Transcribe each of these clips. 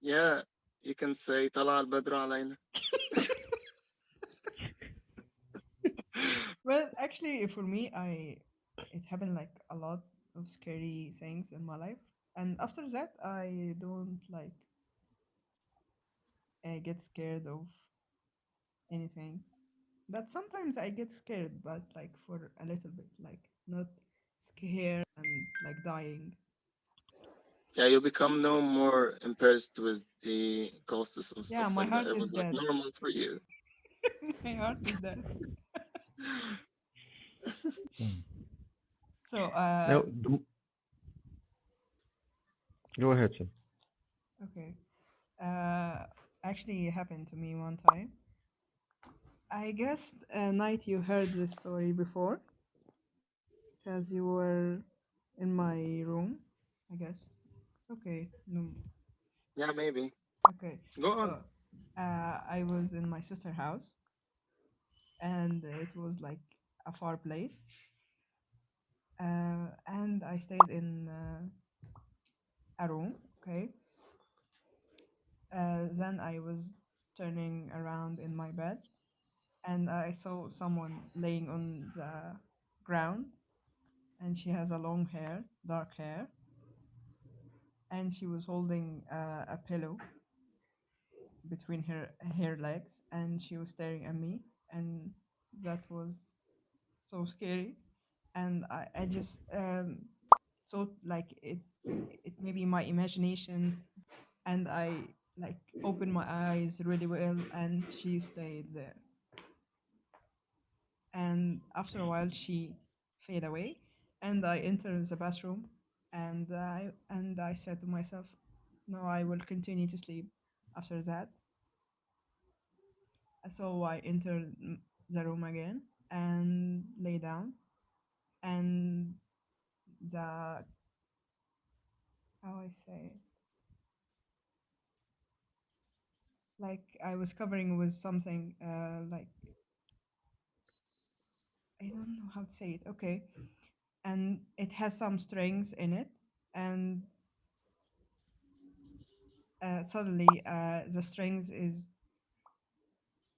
Yeah, you can say طلع البدر علينا. Well, actually, for me, it happened like a lot of scary things in my life, and after that, I don't like get scared of anything. But sometimes I get scared, but like for a little bit, like not scared and like dying. Yeah, you become no more impressed with the ghosts and Yeah, stuff my like that. heart It is was like dead. normal for you. My heart is dead. Mm. So, Now, go ahead, sir. okay. Uh, Actually, it happened to me one time. I guess, Night, you heard this story before because you were in my room, I guess. Okay, no, Yeah, maybe. okay. Go on. So, I was in my sister's house, and it was like a far place. And I stayed in a room. Okay. Then I was turning around in my bed, and I saw someone laying on the ground, and she has a long hair, dark hair, and she was holding a pillow between her legs, and she was staring at me, and that was so scary. And I just thought like it may be my imagination, and I like opened my eyes really well, and she stayed there. And after a while she fade away, and I entered the bathroom, and I said to myself, no, I will continue to sleep. After that, so I entered the room again and lay down, and the, how I say it, like I was covering with something, like I don't know how to say it. Okay, and it has some strings in it, and suddenly the strings is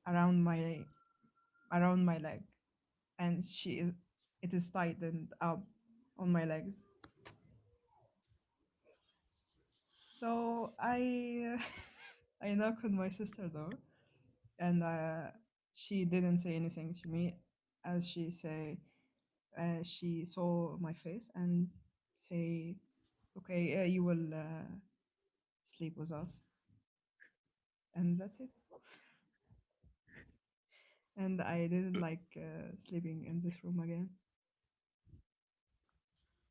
around my leg, and it is tightened up on my legs. So I I knock on my sister door, and she didn't say anything to me, as she saw my face and say, okay, you will sleep with us, and that's it. And I didn't like sleeping in this room again.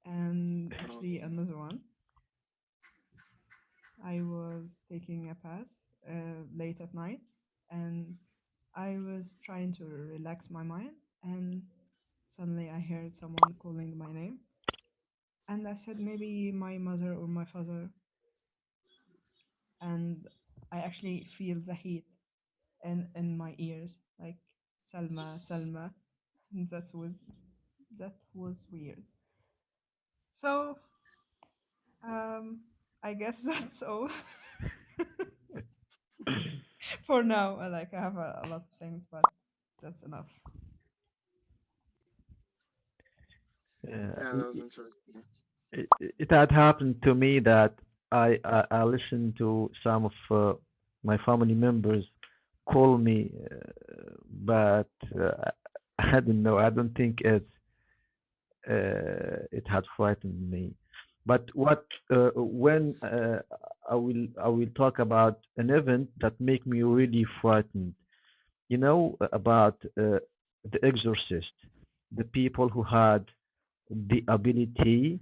And Oh, actually, another one, I was taking a pass late at night, and I was trying to relax my mind, and suddenly I heard someone calling my name, and I said maybe my mother or my father, and I actually feel the heat in my ears, like Salma, Salma. And that was weird. So um, I guess that's all for now. Like I have a lot of things, but that's enough. Uh, yeah, that was interesting. it had happened to me that I listened to some of my family members call me, but I don't know. I don't think it had frightened me. But what when I will talk about an event that make me really frightened. You know about the exorcist, the people who had the ability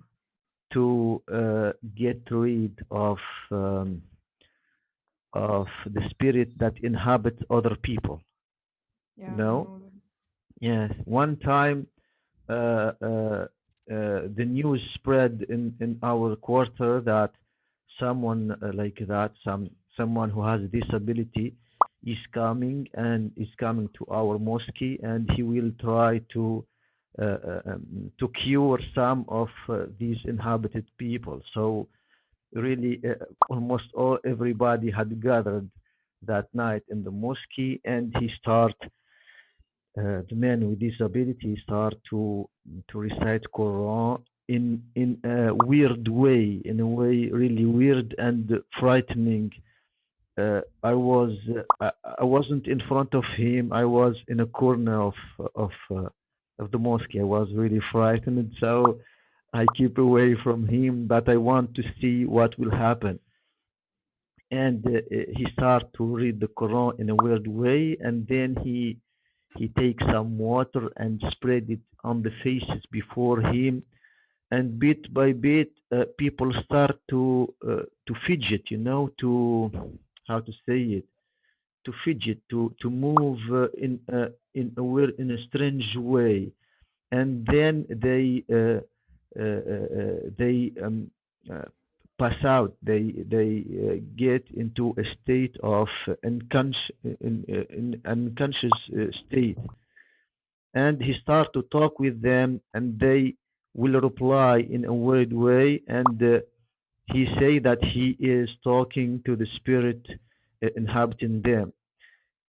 to get rid of the spirit that inhabits other people. You Yeah, I know, know that. yes. One time, the news spread in our quarter that someone like that, someone who has this ability, is coming to our mosque, and he will try to cure some of these inhabited people. So really almost all everybody had gathered that night in the mosque, and the man with disability start to recite Quran in a weird way, in a way really weird and frightening. I wasn't in front of him. I was in a corner of uh, of the mosque. I was really frightened, so I keep away from him. But I want to see what will happen. And he start to read the Quran in a weird way, and then he takes some water and spread it on the faces before him, and bit by bit, people start to fidget, to how to say it, to fidget, to move in a strange way, and then they uh, pass out. They get into a state of in unconscious state, and he start to talk with them, and they will reply in a weird way, and he say that he is talking to the spirit inhabiting them,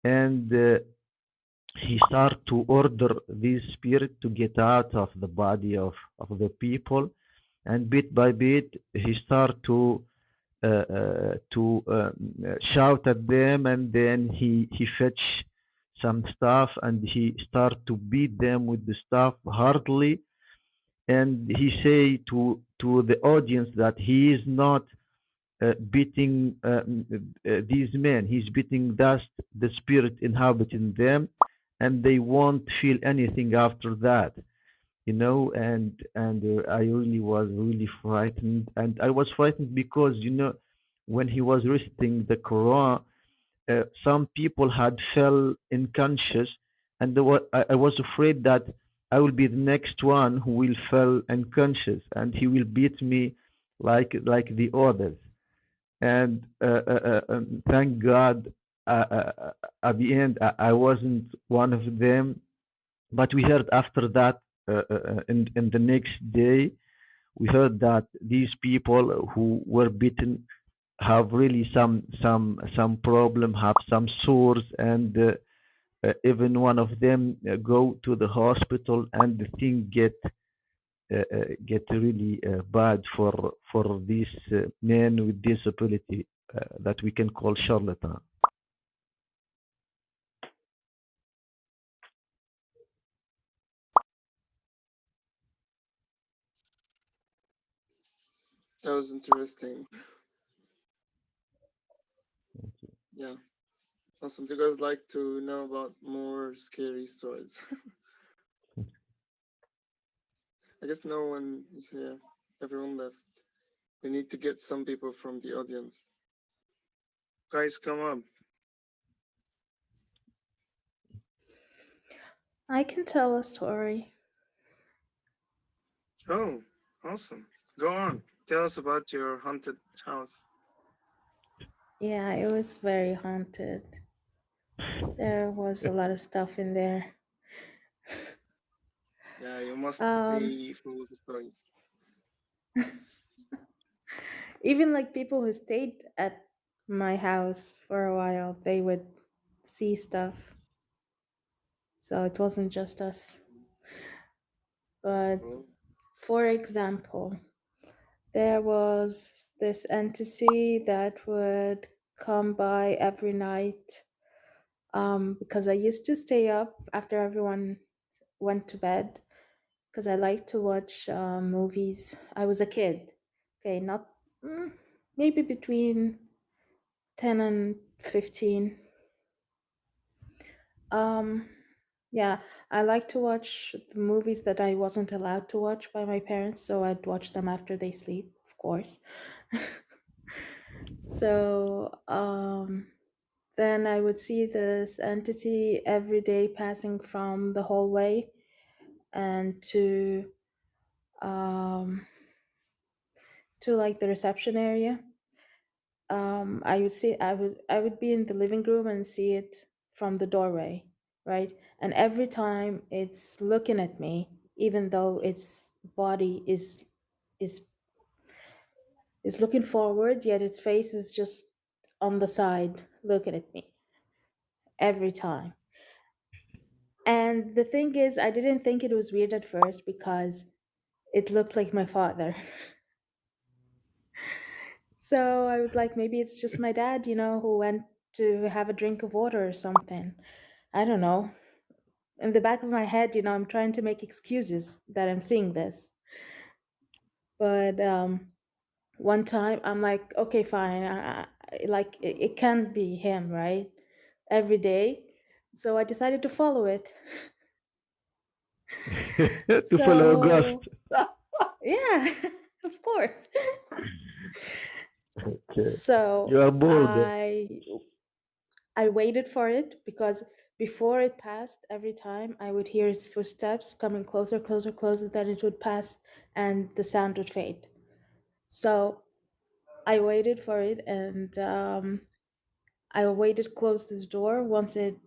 and he start to order this spirit to get out of the body of the people, and bit by bit he start to shout at them, and then he fetch some stuff, and he start to beat them with the stuff hardly, and he say to the audience that he is not beating these men. He's beating dust, the spirit inhabiting them, and they won't feel anything after that. And I really was really frightened, and I was frightened because when he was reciting the Quran, some people had fell unconscious, and I was afraid that I will be the next one who will fall unconscious, and he will beat me like the others. And thank God, at the end, I wasn't one of them. But we heard after that, in the next day, we heard that these people who were beaten have really some problem, have some sores, and even one of them go to the hospital, and the thing get really bad for this man with disability that we can call charlatan. That was interesting. Yeah. Awesome. Do you guys like to know about more scary stories? I guess no one is here. Everyone left. We need to get some people from the audience. Guys, come up. I can tell a story. Oh, awesome. Go on. Tell us about your haunted house. Yeah, it was very haunted. There was a lot of stuff in there. Yeah, you must Um, be full of stories. Even like people who stayed at my house for a while, they would see stuff. So it wasn't just us. But Oh, for example, there was this entity that would come by every night, because I used to stay up after everyone went to bed because I like to watch movies. I was a kid, okay, not maybe between 10 and 15. Um, yeah, I like to watch the movies that I wasn't allowed to watch by my parents, so I'd watch them after they sleep, of course. So, then I would see this entity every day passing from the hallway and um, to like the reception area. I would be in the living room and see it from the doorway, right? And every time it's looking at me, even though its body is It's looking forward, yet its face is just on the side looking at me every time. And the thing is, I didn't think it was weird at first because it looked like my father. So I was like, maybe it's just my dad, who went to have a drink of water or something. I don't know. In the back of my head, I'm trying to make excuses that I'm seeing this. But one time I'm like, okay, fine. Like, it can't be him, right? Every day. So I decided to follow it. To follow a ghost. So, yeah, of course. Okay. So You are bored. I waited for it because before it passed, every time I would hear its footsteps coming closer, closer, closer, then it would pass and the sound would fade. So I waited for it, and I waited close to the door. Once it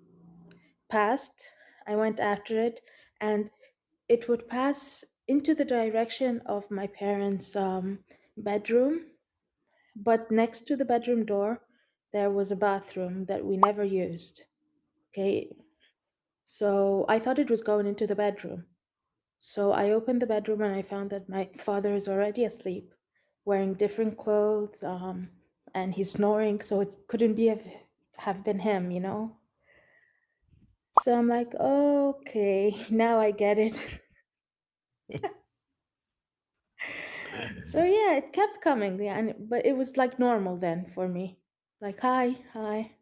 passed, I went after it, and it would pass into the direction of my parents' bedroom. But next to the bedroom door, there was a bathroom that we never used. Okay, so I thought it was going into the bedroom. So I opened the bedroom and I found that my father is already asleep, wearing different clothes, and he's snoring. So it couldn't have been him. So I'm like, okay, now I get it. So yeah, it kept coming, yeah, but it was like normal then for me, like hi, hi,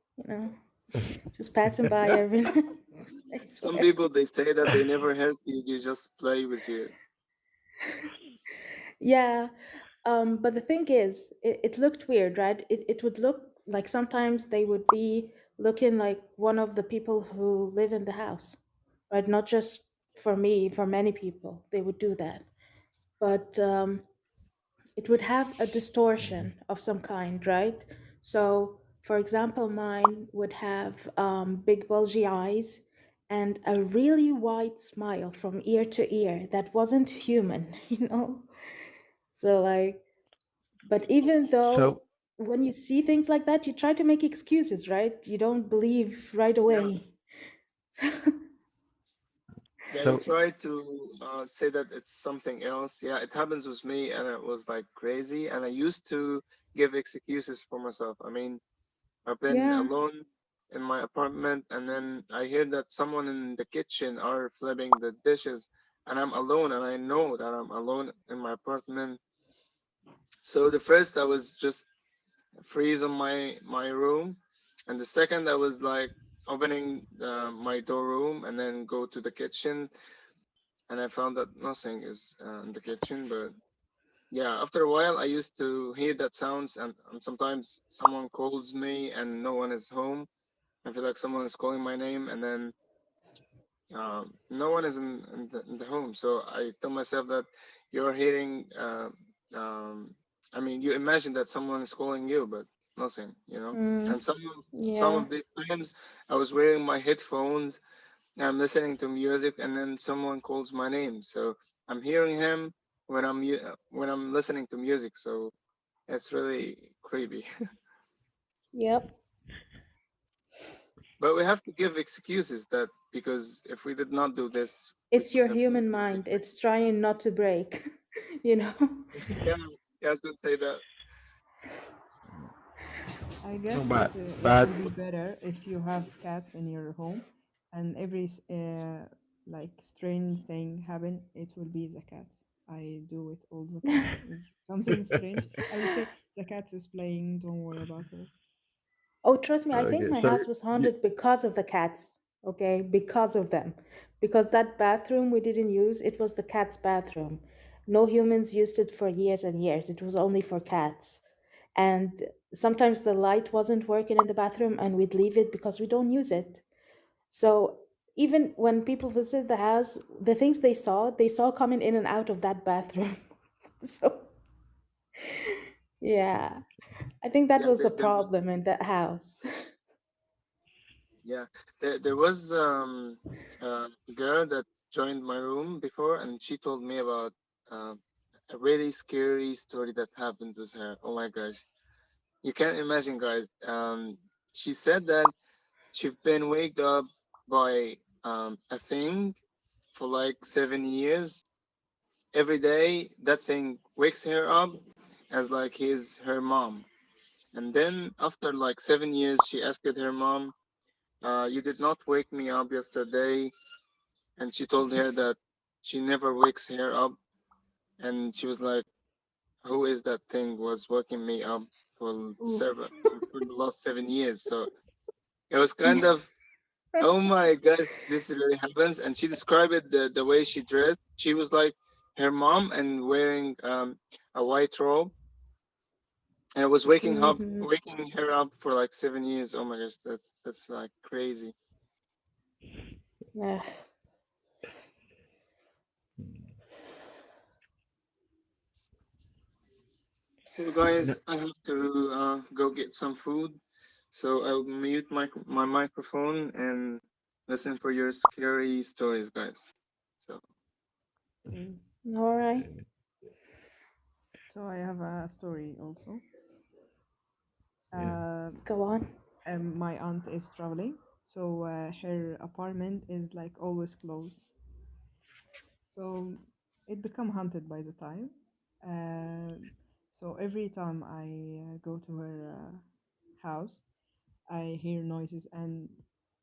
just passing by every night. I Some swear. people they say that they never hurt you, they just play with you. Yeah, but the thing is, it looked weird, right? It would look like sometimes they would be looking like one of the people who live in the house, right? Not just for me, for many people, they would do that. But it would have a distortion of some kind, right? So, for example, mine would have big bulgy eyes and a really wide smile from ear to ear that wasn't human, So, like, but even though So, when you see things like that, you try to make excuses, right? You don't believe right Yeah. away. Yeah, you so, try to say that it's something else. Yeah, it happens with me, and it was like crazy. And I used to give excuses for myself. I mean, I've been Yeah. alone in my apartment, and then I hear that someone in the kitchen are flipping the dishes, and I'm alone, and I know that I'm alone in my apartment. So the first I was just freeze on my room, and the second I was like opening my door room and then go to the kitchen, and I found that nothing is in the kitchen. But yeah, after a while, I used to hear that sounds, and sometimes someone calls me and no one is home. I feel like someone is calling my name, and then no one is in the home. So I tell myself that you're hearing. I mean, you imagine that someone is calling you, but nothing. Mm, And some yeah. of these times, I was wearing my headphones. I'm listening to music, and then someone calls my name. So I'm hearing him when I'm listening to music. So it's really creepy. Yep. But we have to give excuses that because if we did not do this, we It's could your have human really mind. It's trying not to break, you know? yeah, yeah, I was gonna say that. I no, guess it but will be better if you have cats in your home, and every like strange thing happen, it will be the cats. I do it all the time. If something is strange, I will say the cat is playing. Don't worry about her. Oh, trust me, I think okay, my so house was you, haunted because of the cats, okay? Because of them. Because that bathroom we didn't use, it was the cat's bathroom. No humans used it for years and years. It was only for cats. And sometimes the light wasn't working in the bathroom and we'd leave it because we don't use it. So even when people visit the house, the things they saw coming in and out of that bathroom. So, yeah, I think that Yeah, was the there was problem in that house. yeah, there was a girl that joined my room before, and she told me about uh, a really scary story that happened with her. Oh my gosh, you can't imagine, guys. She said that she's been waked up by a thing for like 7 years. Every day, that thing wakes her up as like he's her mom. And then after like 7 years, she asked her mom, "You did not wake me up yesterday." And she told her that she never wakes her up. And she was like, "Who is that thing was waking me up for the server Oof. for the last 7 years?" So it was kind of, oh my gosh, this really happens. And she described it the way she dressed. She was like her mom and wearing a white robe. And it was Mm-hmm. waking her up for like 7 years. Oh my gosh, that's like crazy. Yeah. So No, guys, I have to go get some food. So I'll mute my microphone and listen for your scary stories, guys. So Okay. All right. So I have a story also. yeah. Uh, Go on. my aunt is traveling, so her apartment is like always closed. So it become haunted by the time. Uh, so every time I go to her house, I hear noises and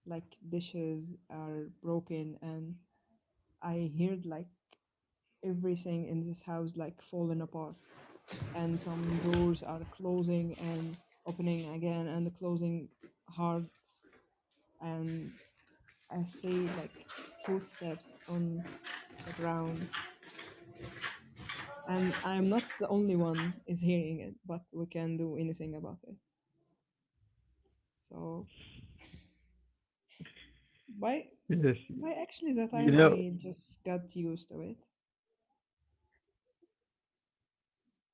like dishes are broken, and I hear like everything in this house like falling apart, and some doors are closing and opening again and closing hard, and I see like footsteps on the ground, and I'm not the only one is hearing it, but we can do anything about it. So by Yes. by actually the You time know, I just got used to it,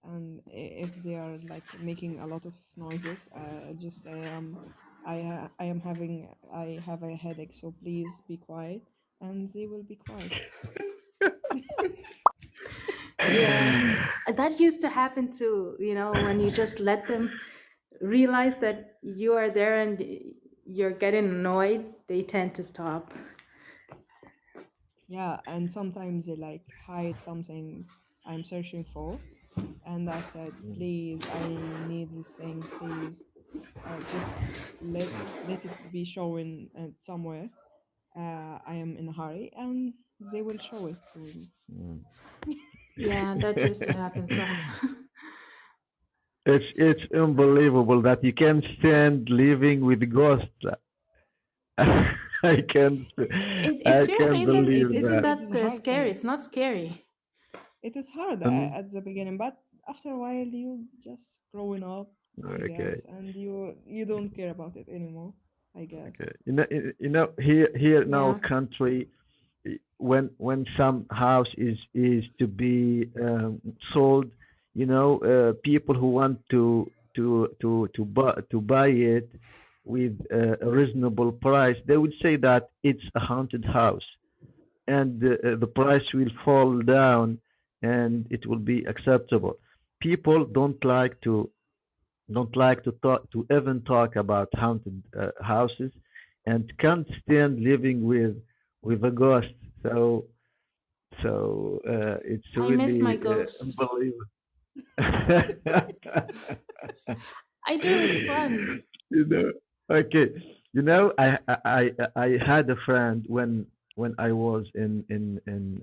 and if they are like making a lot of noises, I just say I have a headache, so please be quiet, and they will be quiet. Yeah. That used to happen too, when you just let them realize that you are there and you're getting annoyed, they tend to stop. Yeah, and sometimes they like hide some things I'm searching for, and I said, please, I need this thing, please, just let it be shown somewhere. I am in a hurry, and they will show it to me. mm. Yeah, that used to happen some. It's unbelievable that you can stand living with ghosts. I can't It I seriously can't It believe is isn't that. it that is a hard scary. thing. It's not scary. It is hard Um, at the beginning, but after a while you just growing up, I okay, guess, and you don't care about it anymore, I guess. okay. Here in our Yeah. country, when some house is to be sold, people who want to buy it with a reasonable price, they would say that it's a haunted house, and the price will fall down, and it will be acceptable. People don't like to talk to even talk about haunted houses, and can't stand living with a ghost. So it's I miss really my ghosts. unbelievable. I do, it's fun. you know, okay. I had a friend when I was in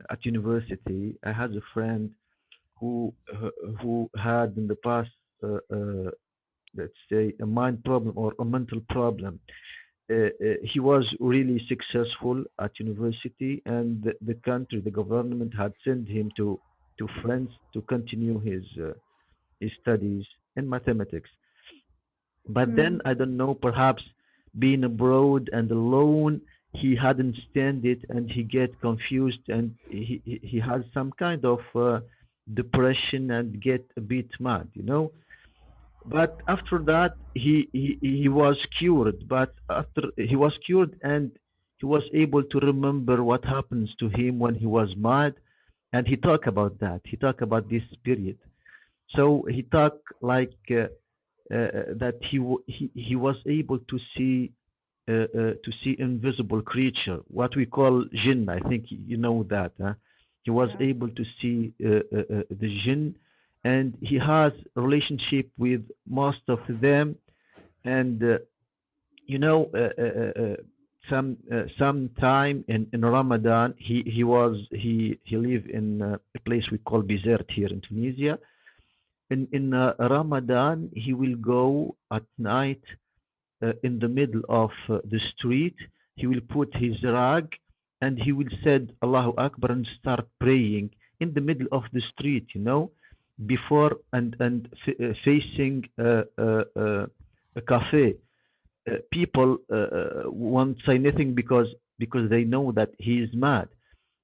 at university. I had a friend who who had in the past, let's say, a mind problem or a mental problem. He was really successful at university, and the country, the government had sent him to France to continue his studies in mathematics. But then, Mm. I don't know, perhaps being abroad and alone, he hadn't stand it, and he get confused, and he has some kind of depression and get a bit mad. But after that, he was cured. But after he was cured, and he was able to remember what happens to him when he was mad, and he talked about that. He talked about this period. So he talked like that he was able to see invisible creature, what we call jinn. I think you know that. Huh? He was Yeah. able to see the jinn, and he has a relationship with most of them. And you know, some time in Ramadan, he lived in a place we call Bizerte here in Tunisia. In Ramadan, he will go at night in the middle of the street. He will put his rag and he will say Allahu Akbar and start praying in the middle of the street, you know, before facing a cafe. People won't say nothing because they know that he is mad.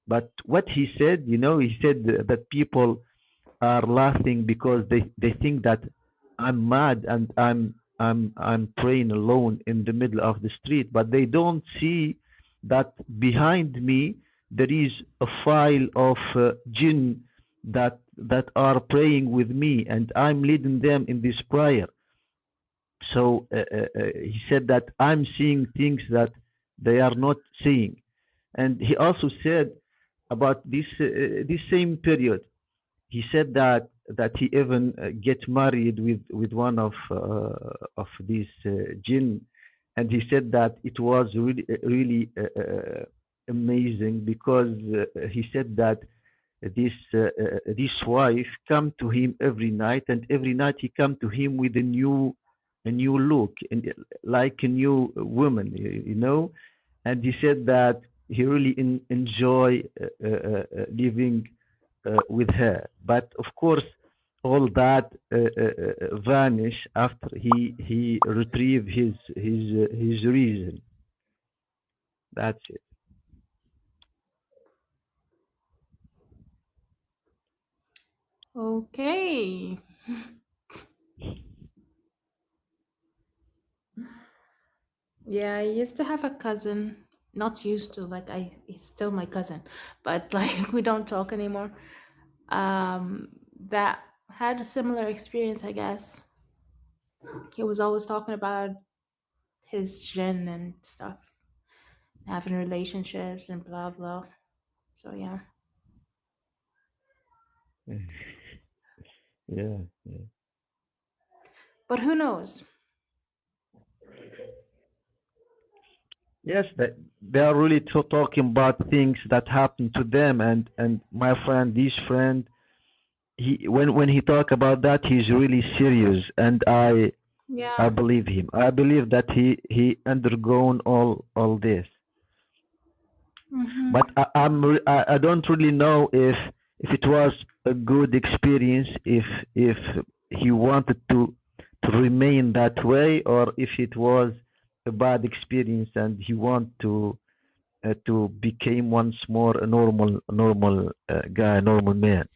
But what he said, you know, he said that people are laughing because they think that I'm mad and I'm praying alone in the middle of the street, but they don't see that behind me there is a file of jinn that are praying with me, and I'm leading them in this prayer. So he said that I'm seeing things that they are not seeing, and he also said about this same period. He said that he even get married with one of these jinn, and he said that it was really amazing because he said that this wife come to him every night, and every night he come to him with a new look, and like a new woman, you know. And he said that he really enjoy living with her. But of course, all that vanish after he retrieve his reason. That's it. Okay. Yeah, I used to have a cousin. Not used to, like he's still my cousin, but like we don't talk anymore. That had a similar experience, I guess. He was always talking about his jinn and stuff, having relationships and blah blah. So yeah. Yeah, yeah. But who knows? Yes, they are really talking about things that happen to them, and my friend, this friend, he when he talk about that, he's really serious, and I Yeah. believe him. I believe that he undergone all this. Mm-hmm. But I don't really know if it was a good experience, if he wanted to remain that way, or if it was a bad experience and he want to become once more a normal guy, a normal man.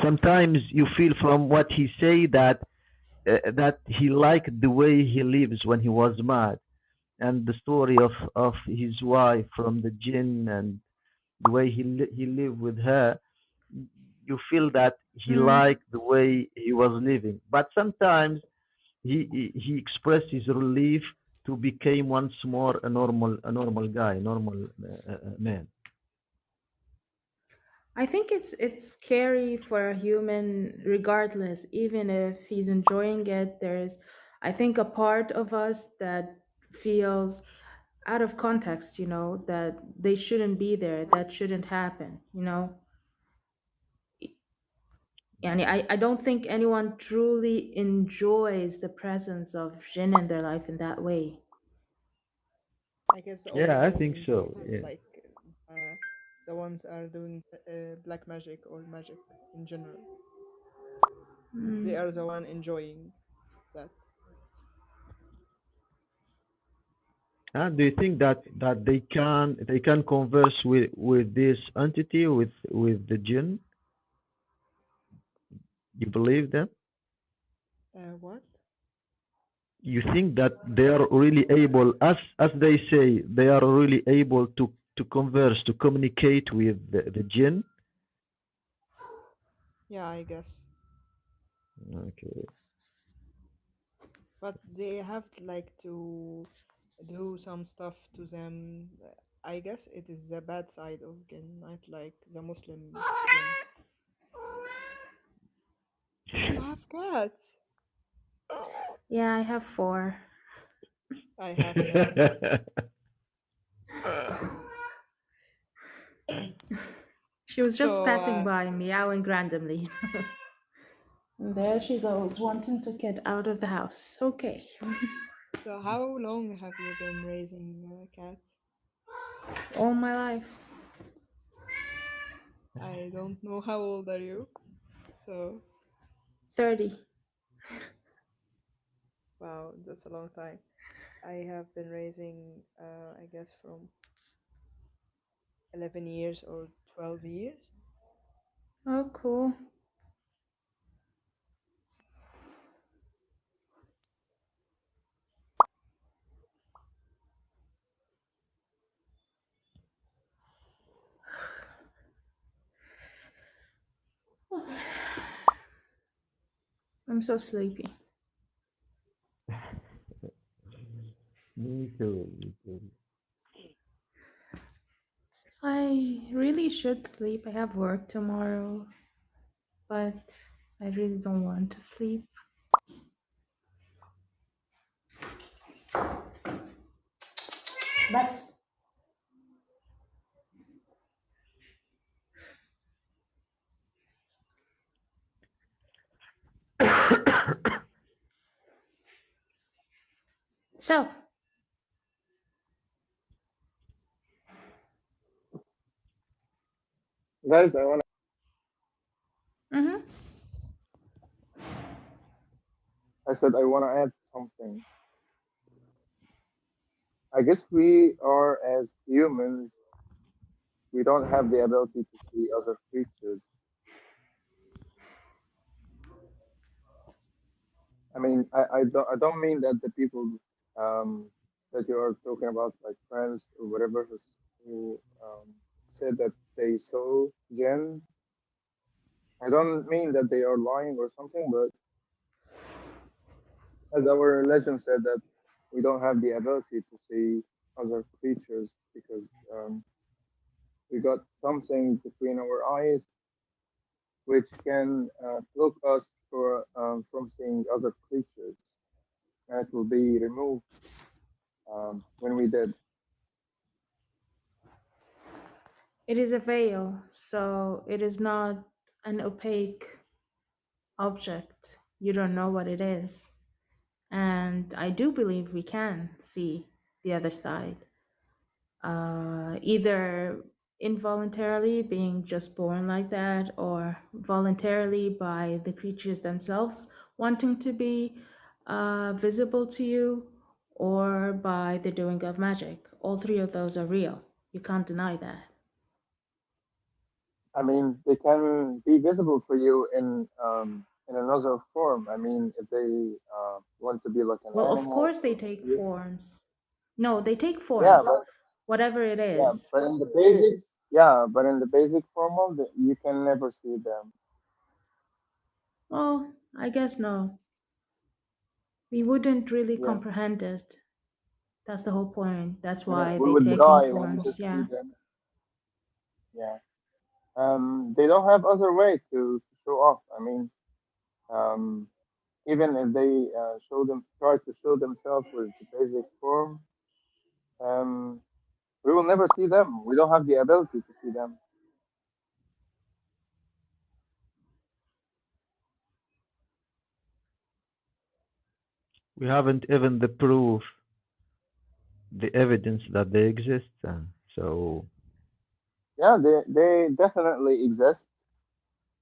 Sometimes you feel from what he say that he liked the way he lives when he was mad, and the story of his wife from the jinn, and the way he lived with her. You feel that he Mm. liked the way he was living, but sometimes he expressed his relief to become once more a normal guy, a normal man. I think it's scary for a human regardless, even if he's enjoying it. There's, I think, a part of us that feels out of context, that they shouldn't be there, that shouldn't happen. And I don't think anyone truly enjoys the presence of jinn in their life in that way. I guess only Yeah, I who think so. enjoys it, Yeah. like the ones are doing black magic or magic in general. They Mm. are the one enjoying that. Do you think that they can converse with this entity, with the jinn? You believe them? What? You think that they are really able, as they say, they are really able to converse, to communicate with the jinn? Yeah, I guess. Okay. But they have like to do some stuff to them. I guess it is the bad side of jinn, not like the Muslim jinn. You have cats. Yeah, I have four. I have six. She was just So, passing by, meowing randomly. And there she goes, wanting to get out of the house. Okay. so how long have you been raising cats? All my life. I don't know how old are you. So, 30. wow, that's a long time. I have been raising, I guess, from 11 years or 12 years. Oh, cool. I'm so sleepy. Me too. Me too. I really should sleep. I have work tomorrow, but I really don't want to sleep. Bus. So, Guys, mm-hmm. I said I want to add something. I guess we are as humans, we don't have the ability to see other creatures. I mean, I don't mean that the people um, that you are talking about, like friends or whatever, who said that they saw Jen. I don't mean that they are lying or something, but as our religion said that we don't have the ability to see other creatures because we got something between our eyes which can block us from seeing other creatures, and it will be removed when we did. It is a veil, so it is not an opaque object. You don't know what it is. And I do believe we can see the other side. Either involuntarily being just born like that, or voluntarily by the creatures themselves wanting to be visible to you, or by the doing of magic. All three of those are real. You can't deny that. I mean, they can be visible for you in another form. I mean, if they want to be like an Well, of animal course they or take you, forms. No, they take yeah, forms, but whatever it yeah, is. but in the basics, yeah, but in the basic form of you can never see them. Well, I guess no. We wouldn't really Yeah, comprehend it. That's the whole point. That's and why we they would take in die when we forms. just see Yeah. them. Yeah, they don't have other way to show off. I mean, um, even if they try to show themselves with the basic form, um, we will never see them. We don't have the ability to see them. We haven't even the proof, the evidence that they exist. So Yeah, they definitely exist,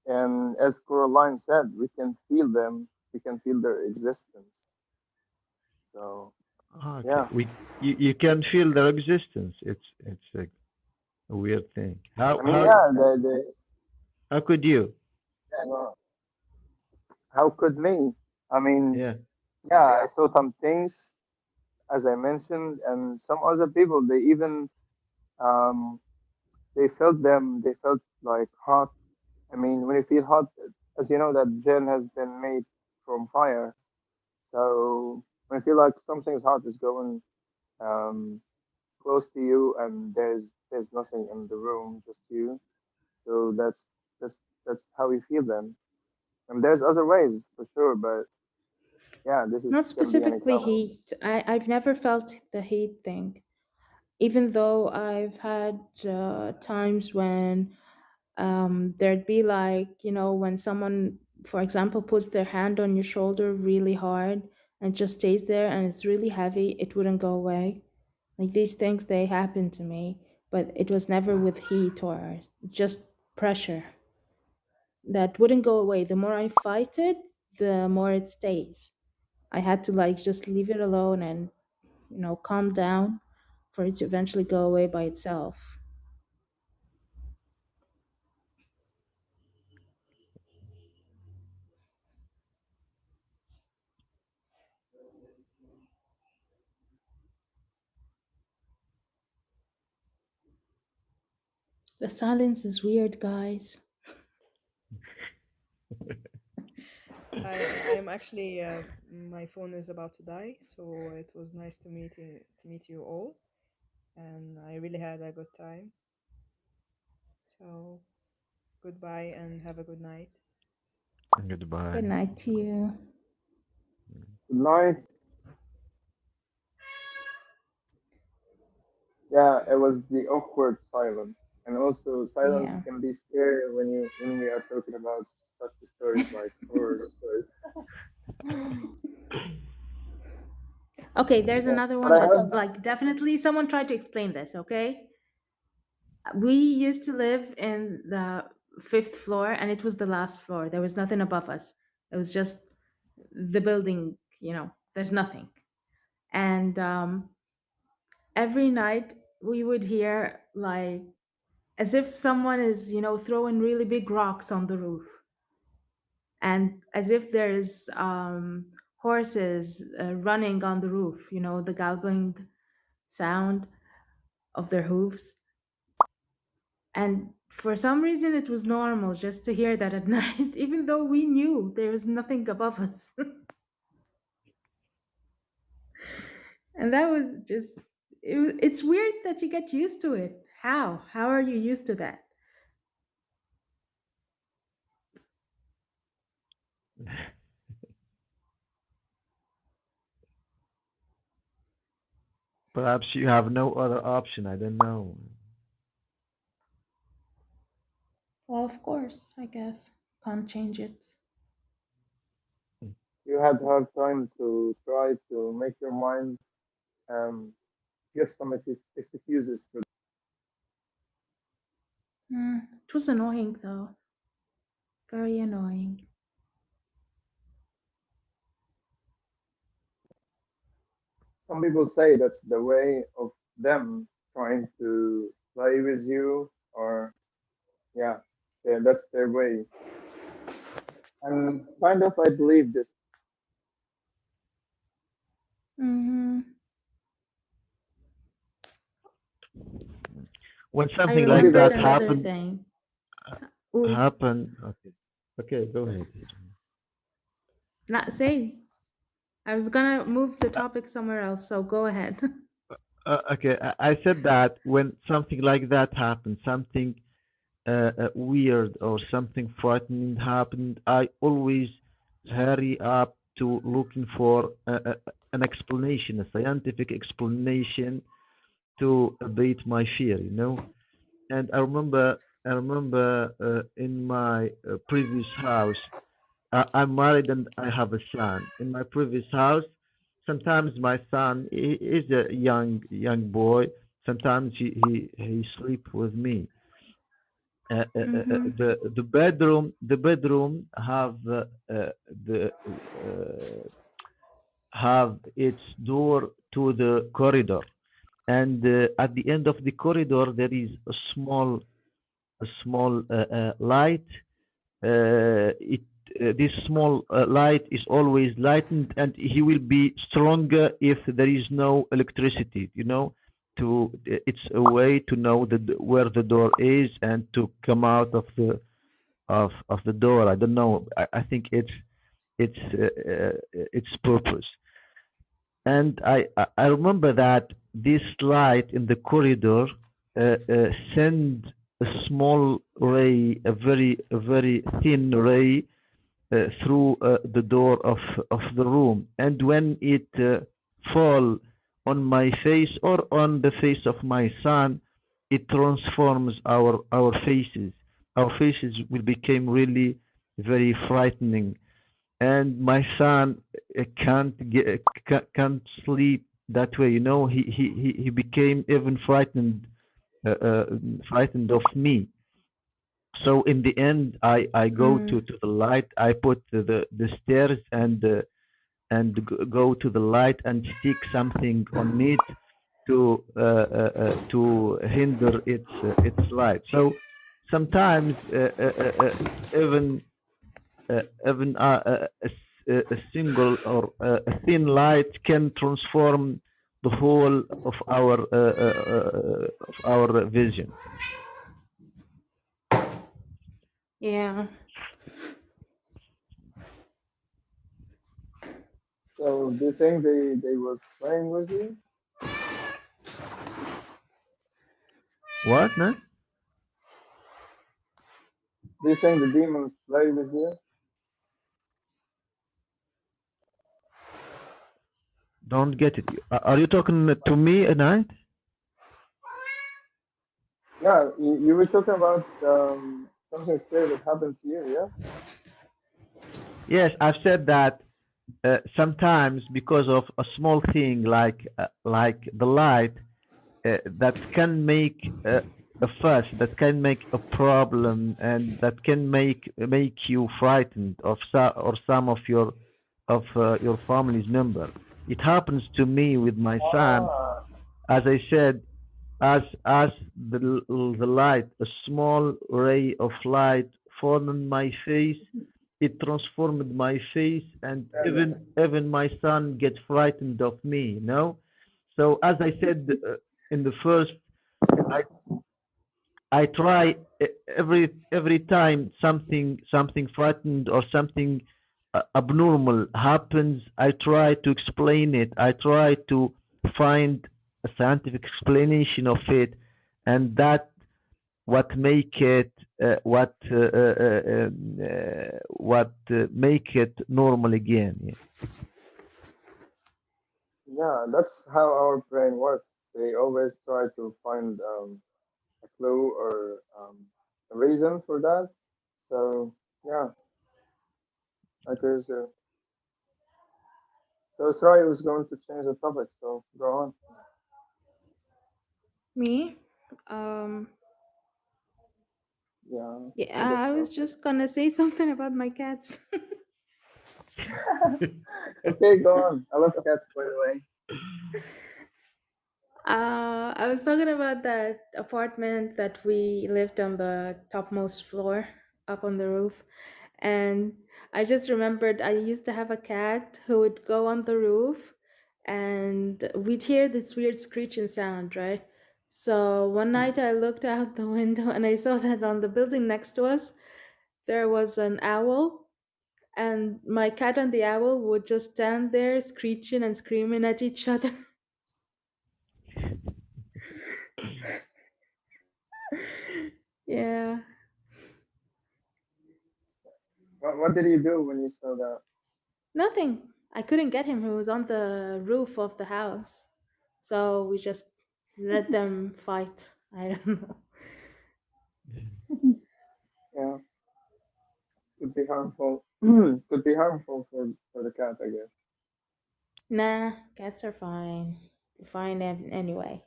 and as Coraline said, we can feel them. We can feel their existence. So okay, yeah, you can feel their existence. It's a weird thing. How I mean, how yeah, how could you? uh, how could me? I mean, Yeah. yeah, I saw some things as I mentioned, and some other people they even um they felt them. They felt like hot. I mean, when you feel hot, as you know, that gin has been made from fire. So I feel like something hot is going um, close to you, and there's nothing in the room, just you. So that's how we feel then. And there's other ways for sure, but yeah, this is Not can be an specifically example. heat. I've never felt the heat thing, even though I've had times when there'd be like, when someone, for example, puts their hand on your shoulder really hard and just stays there and it's really heavy, it wouldn't go away. Like these things, they happen to me, but it was never with heat or just pressure that wouldn't go away. The more I fight it, the more it stays. I had to like just leave it alone and, calm down for it to eventually go away by itself. The silence is weird, guys. I am actually my phone is about to die, so it was nice to meet you all, and I really had a good time. So goodbye and have a good night. Goodbye. Good night to you. Good night. Yeah, it was the awkward silence, and also silence Yeah. can be scary when we are talking about such stories like horror stories. Okay, there's Yeah, another but one I that's have like definitely someone tried to explain this, okay? We used to live in the fifth floor and it was the last floor. There was nothing above us. It was just the building, there's nothing. And every night we would hear like as if someone is, throwing really big rocks on the roof and as if there's horses running on the roof, the galloping sound of their hooves. And for some reason, it was normal just to hear that at night, even though we knew there was nothing above us. And that was just, it's weird that you get used to it. How? How are you used to that? Perhaps you have no other option. I don't know. Well, of course, I guess. Can't change it. you had hard time to try to make your mind um give some excuses for It was annoying, though. Very annoying. some people say that's the way of them trying to play with you or yeah, that's their way. And kind of I believe this. hmm When I something What do like you remembered that guys think? another happen, thing. Ooh, okay, okay, go ahead. not say. I was gonna move the topic somewhere else, so go ahead. Okay, I said that when something like that happens, something weird or something frightening happened, I always hurry up to looking for an explanation, a scientific explanation to abate my fear, you know. And I remember in my previous house, I'm married and I have a son. In my previous house, sometimes my son is a young boy. Sometimes he sleep with me. hmm The bedroom the have its door to the corridor, and at the end of the corridor there is a small light. It This small light is always lightened, and he will be stronger if there is no electricity. It's a way to know where the door is and to come out of the of the door. I don't know. I think its purpose. And I remember that this light in the corridor send a small ray, a very thin ray through the door of the room, and when it fall on my face or on the face of my son, it transforms our faces. Our faces will become really very frightening, and my son can't sleep that way. He became even uh, uh, frightened of me. So in the end, I go Mm. to the light. I put the stairs and go to the light and stick something on it to hinder its light. So sometimes even a single or a thin light can transform the whole of our vision. Yeah. So do you think they was playing with you? What? No? Do you think the demons play with you? Don't get it. Are you talking to me at night? Yeah, you were talking about something scary that happened to you, yeah? Yes, I've said that sometimes because of a small thing like the light that can make a fuss, that can make a problem, and that can make you frightened or some of your family's member. It happens to me with my son. Ah, As I said, as the light, a small ray of light fall on my face, it transformed my face, and yeah, even my son get frightened of me. So as I said in the first, I I try every time something frightened or something abnormal happens. I try to explain it. I try to find a scientific explanation of it, and that what make it what make it normal again. Yeah. yeah. That's how our brain works. They always try to find a clue or a reason for that. So yeah, I guess. So sorry, I was going to change the topic. So go on. Me? Um, Yeah, I yeah, guess I was so. just gonna say something about my cats. Okay, go on. I love cats, by the way. I was talking about that apartment that we lived on the topmost floor, up on the roof. And I just remembered I used to have a cat who would go on the roof and we'd hear this weird screeching sound, right? So one night I looked out the window and I saw that on the building next to us, there was an owl. And my cat and the owl would just stand there screeching and screaming at each other. Yeah. What did you do when you saw that? Nothing. I couldn't get him. He was on the roof of the house. So we just let them fight. I don't know. Yeah, could be harmful. Could be harmful for the cat, I guess. Nah, cats are fine. Fine anyway.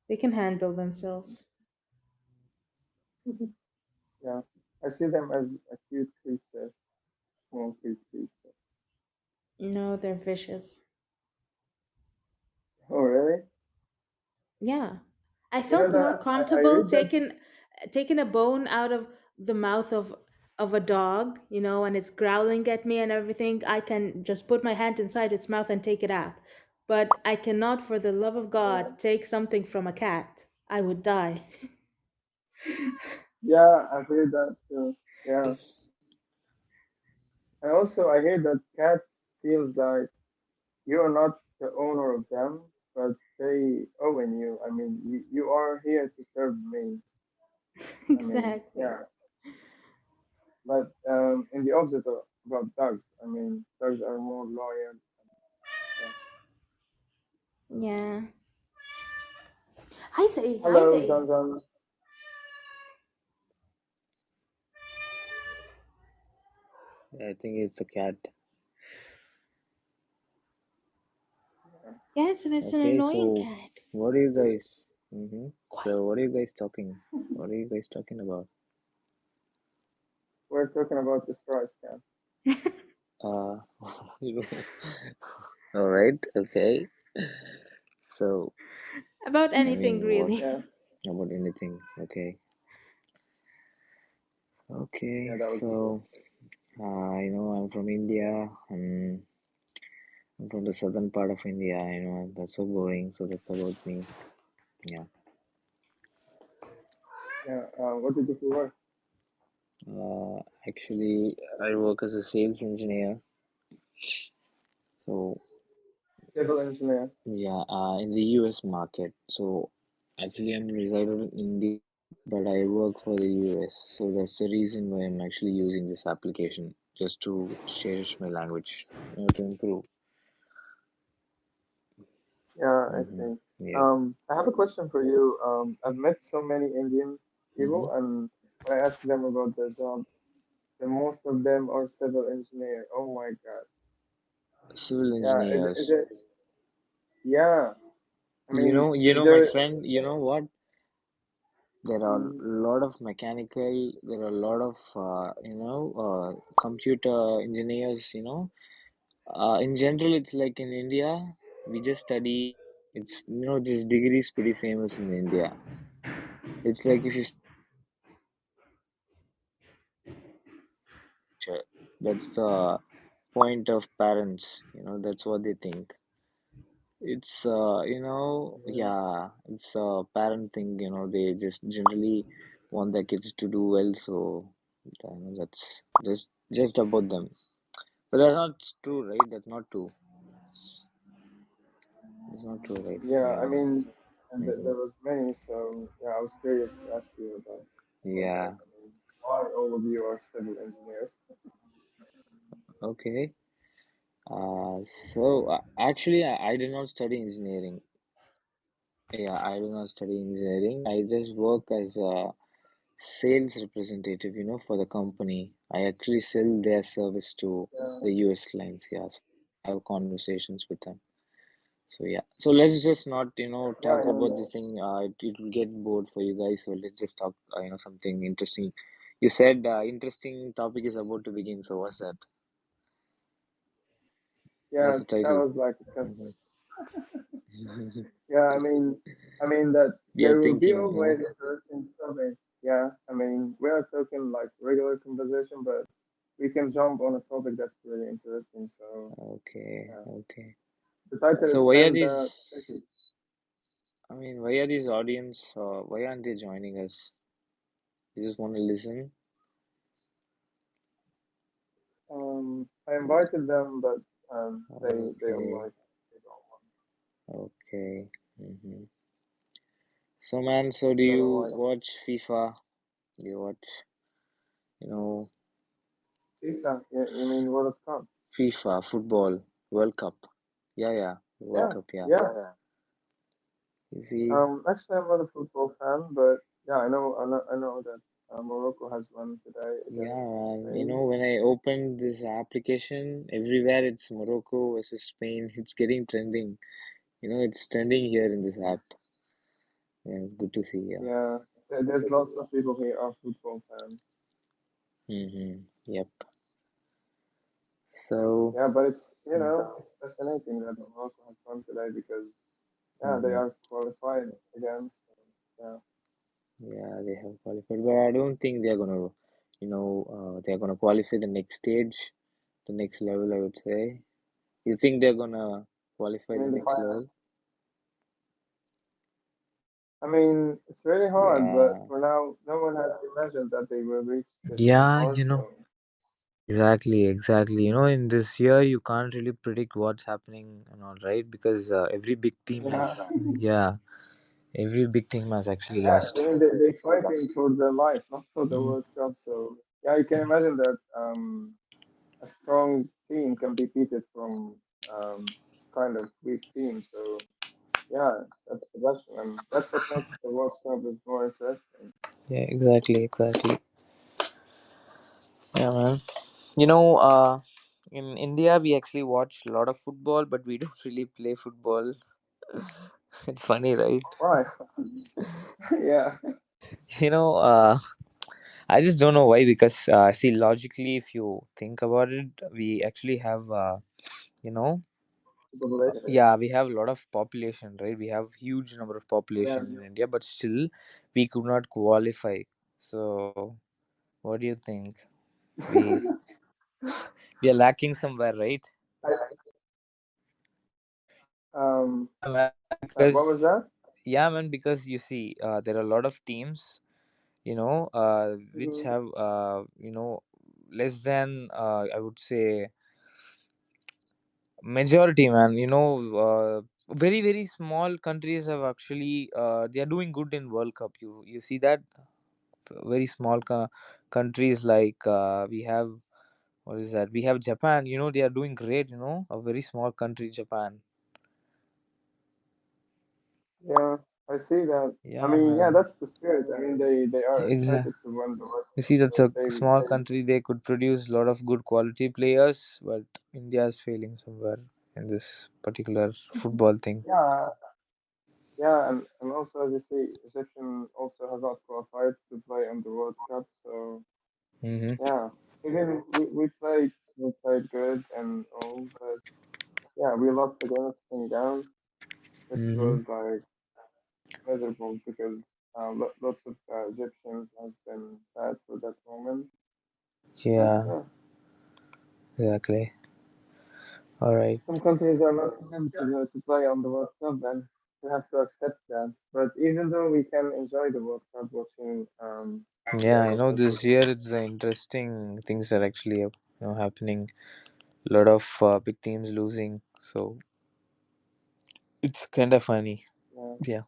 They can handle themselves. Yeah, I see them as a cute creatures, small cute creatures. No, they're vicious. Oh, really? Yeah. I You know felt more that I comfortable read that. taking a bone out of the mouth of a dog, and it's growling at me and everything. I can just put my hand inside its mouth and take it out. But I cannot for the love of Yeah. God take something from a cat. I would die. Yeah, I've heard that too. Yeah, and also I hear that cats feels like you are not the owner of them, but they own you. I mean, you are here to serve me. I mean, Exactly. yeah, but in the opposite about dogs, I mean, dogs are more loyal. Yeah. Yeah. Hi, say. Hello, John John. I think it's a cat. Yeah, Yes, and it's an Okay, annoying so cat. what are you guys? Quiet. So what are you guys talking? What are you guys talking about? we're talking about this rice cat. Uh, all right, okay. So, About I anything, mean, what really. Yeah, about anything? Okay, yeah, okay. that was good. So, I'm from India. I'm from the southern part of India. I know that's so boring. So that's about me. Yeah. Yeah, what did you do for work? Actually, I work as a sales engineer. So Civil engineer. yeah, in the US market. So actually, I'm resided in India, but I work for the US. So that's the reason why I'm actually using this application just to change my language, to improve. Yeah, I Mm-hmm. see. Yep. I have a question for you. I've met so many Indian Mm-hmm. people, and when I ask them about their job, the most of them are civil engineer. Oh my gosh. Civil Yeah, is engineers. it? Yeah, I mean, My friend, you know what? There are a mm, lot of mechanical, there are a lot of, computer engineers, in general, it's like in India, we just study, this degree is pretty famous in India. It's like if you study engineering, future. That's the point of parents, that's what they think. It's, yeah, yeah, it's a parent thing, they just generally want their kids to do well, so that's just about them. But that's not true, right? That's not true. That's not true, right? yeah. I Yeah. mean, and Mm-hmm. there was many, so yeah, I was curious to ask you about that. Yeah. I mean, why all of you are civil engineers? Okay. Actually, I did not study engineering. Yeah, I do not study engineering. I just work as a sales representative, for the company. I actually sell their service to Yeah, the US clients. Yeah, so I have conversations with them. So yeah, so let's just not, yeah, I talk know about that. this thing. It will get bored for you guys. So let's just talk, something interesting. You said interesting topic is about to begin. So what's that? Yeah, What's the that title? was like a Hmm. test. Yeah, I mean that We are there will be thinking, always interesting topic. Yeah, I mean we are talking like regular conversation, but we can jump on a topic that's really interesting. So okay, yeah, okay. the title So is why are kinda these? tricky. I mean, why are these audience? Why aren't they joining us? They just want to listen. I invited them, but they all Okay, like they don't want. okay. Hmm. So man, so do I don't know you why. watch FIFA? Do you watch, you know, FIFA, yeah, you mean World Cup? FIFA, football, World Cup? Yeah, yeah, World Yeah, Cup, yeah. yeah. You see, Actually, I'm not a football fan, but yeah, I know that Morocco has won today yeah, against man. Spain. When I opened this application, everywhere it's Morocco versus Spain. It's getting trending. It's trending here in this app. Yeah, it's good to see. Yeah. Yeah, there's lots of people here are football fans. Mm-hmm. Yep. So, Yeah, but it's mm, it's fascinating that Morocco has won today because yeah they mm-hmm. are qualified again. So, yeah, Yeah, they have qualified, but I don't think they're gonna, they're gonna qualify the next stage, the next level, I would say. You think they're gonna I qualify the mean the next final. level? I mean, it's really hard, but Yeah, for now, no one has imagined that they will reach this yeah, far. So exactly, exactly. In this year, you can't really predict what's happening and all, right? Because every big team yeah, has, yeah, every big team has actually yeah. I lost. mean, they fighting for their life, not for the Mhm. World Cup. So yeah, you can imagine that a strong team can be beaten from kind of weak team. So yeah, that's the question, and that's what makes the World Cup is more interesting. Yeah, exactly, exactly. Yeah, man. In India, we actually watch a lot of football, but we don't really play football. It's funny, right? Right? Yeah. You know, uh, I just don't know why. Because see, logically, if you think about it, we actually have, you know, Population. yeah, we have a lot of population, right? We have huge number of Yeah. population in India, but still, we could not qualify. So, what do you think? We we are lacking somewhere, right? Um. Yeah, man. Sorry. What was Because that? yeah, man. Because you see, there are a lot of teams, which Mhm. have, less than, I would say, majority, man. Very very small countries have actually, they are doing good in World Cup. You see that very small countries like, we have, what is that? We have Japan. They are doing great. A very small country, Japan. Yeah, I see that. I Yeah, mean, yeah, man. that's the spirit. I mean, they are Exactly. excited to win the World You Cup, see, that's so a small they country. They could produce a lot of good quality players, but India is failing somewhere in this particular football thing. yeah, yeah, and also as you see, Egyptian also has not qualified to play in the World Cup, so Mm-hmm. yeah, even we played good and all, but yeah, we lost against Kingdom, which Mm-hmm. was like miserable because lots of Egyptians has been sad for that moment. But Yeah, yeah, exactly. All right. some countries are not meant to play on the World Cup, and we have to accept that. But even though we can enjoy the World Cup watching Yeah, games that we this year it's interesting things are actually, happening. A lot of big teams losing, so it's kind of funny. yeah. Yeah.